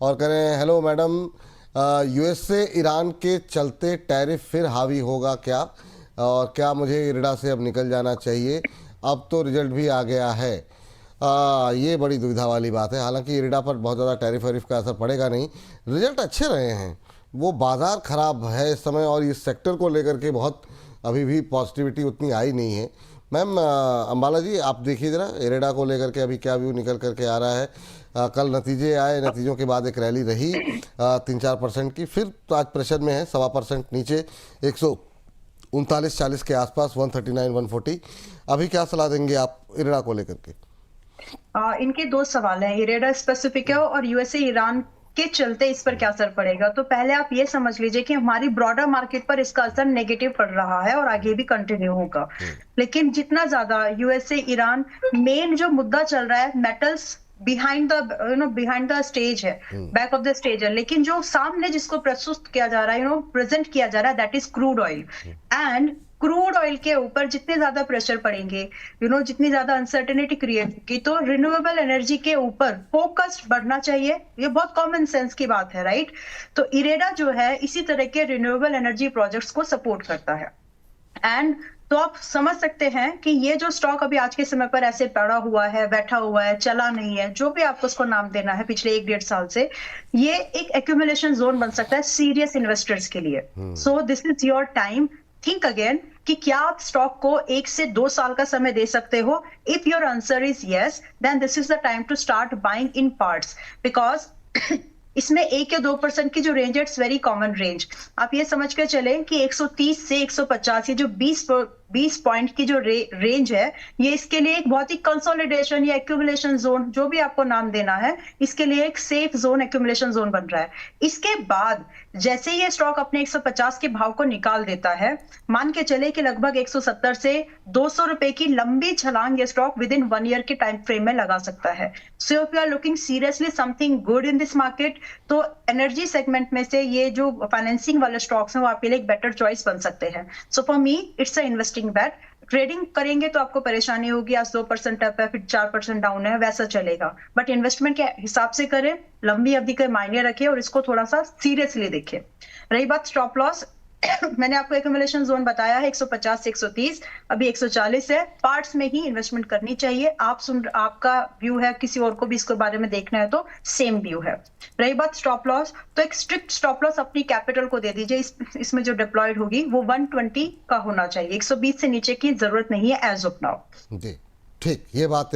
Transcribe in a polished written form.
और कह रहे हैं हेलो मैडम, यूएस से ईरान के चलते टैरिफ फिर हावी होगा क्या, और क्या मुझे इरडा से अब निकल जाना चाहिए? अब तो रिजल्ट भी आ गया है। ये बड़ी दुविधा वाली बात है। हालांकि इरडा पर बहुत ज़्यादा टैरिफ वैरिफ का असर पड़ेगा नहीं, रिजल्ट अच्छे रहे हैं। वो बाज़ार ख़राब है इस समय, और इस सेक्टर को लेकर के बहुत अभी भी पॉजिटिविटी उतनी आई नहीं है। मैम अंबाला जी, आप देखिए ज़रा इरेडा को लेकर के अभी क्या व्यू निकल करके आ रहा है। कल नतीजे आए, नतीजों के बाद एक रैली रही 3-4% की, फिर तो आज प्रेशर में है 1.25% नीचे, 139-40 के आसपास, 139-140। अभी क्या सलाह देंगे आप इरेडा को लेकर के? इनके दो सवाल हैं, इरेडा स्पेसिफिक है और यूएसए ईरान के चलते इस पर क्या असर पड़ेगा। तो पहले आप ये समझ लीजिए कि हमारी ब्रॉडर मार्केट पर इसका असर नेगेटिव पड़ रहा है और आगे भी कंटिन्यू होगा। लेकिन जितना ज्यादा यूएसए ईरान, मेन जो मुद्दा चल रहा है मेटल्स बिहाइंड द स्टेज है, बैक ऑफ द स्टेज है, लेकिन जो सामने जिसको प्रस्तुत किया जा रहा है, प्रेजेंट किया जा रहा है, that is crude oil. And crude oil के ऊपर जितने ज्यादा प्रेशर पड़ेंगे, जितनी ज्यादा अनसर्टेनिटी क्रिएट होगी, तो रिन्यूएबल एनर्जी के ऊपर फोकस बढ़ना चाहिए। ये बहुत कॉमन सेंस की बात है, राइट? तो इरेडा जो है इसी तरह के रिन्यूएबल एनर्जी प्रोजेक्ट्स को सपोर्ट करता है। एंड तो आप समझ सकते हैं कि ये जो स्टॉक अभी आज के समय पर ऐसे पड़ा हुआ है, बैठा हुआ है, चला नहीं है, जो भी आपको उसको नाम देना है, पिछले 1-1.5 साल से, ये एक एक्यूमुलेशन जोन बन सकता है सीरियस इन्वेस्टर्स के लिए। So this is your time, think again कि क्या आप स्टॉक को 1 से 2 साल का समय दे सकते हो। If your answer is yes, then this is the time to start buying in parts, because इसमें 1 या 2% की जो रेंज है, इट्स वेरी कॉमन रेंज। आप ये समझ के चलें कि 130 से 150, ये जो 20 पॉइंट की जो रेंज है, ये इसके लिए एक बहुत ही कंसोलिडेशन या एक्यूमुलेशन जोन, जो भी आपको नाम देना है, इसके लिए एक सेफ जोन, एक्यूमुलेशन जोन बन रहा है। इसके बाद जैसे ये स्टॉक अपने 150 के भाव को निकाल देता है, मान के चले कि लगभग 170 से 200 रुपए की लंबी छलांग ये स्टॉक विद इन 1 ईयर के टाइम फ्रेम में लगा सकता है। So if you are looking seriously something good in this market, तो एनर्जी सेगमेंट में से ये जो फाइनेंसिंग वाले स्टॉक्स हैं, वो आपके लिए एक बेटर चॉइस बन सकते हैं। So for me it's a investing bet. Trading करेंगे तो आपको परेशानी होगी, आज 2% अप है, फिर 4% डाउन है, वैसा चलेगा। बट इन्वेस्टमेंट के हिसाब से करें, लंबी अवधि के मायने रखें और इसको थोड़ा सा सीरियसली देखें। रही बात स्टॉप लॉस, मैंने आपको एक्यूमुलेशन जोन बताया है 150 से 130, अभी 140 है। पार्ट्स में ही इन्वेस्टमेंट करनी चाहिए। आपका व्यू है, किसी और को भी इसके बारे में देखना है तो सेम व्यू है। रही बात स्टॉप लॉस, तो एक स्ट्रिक्ट स्टॉप लॉस अपनी कैपिटल को दे दीजिए। इसमें जो डिप्लॉयड होगी वो 120 का होना चाहिए, 120 से नीचे की जरूरत नहीं है एज ऑफ नाउ। जी ठीक, ये बात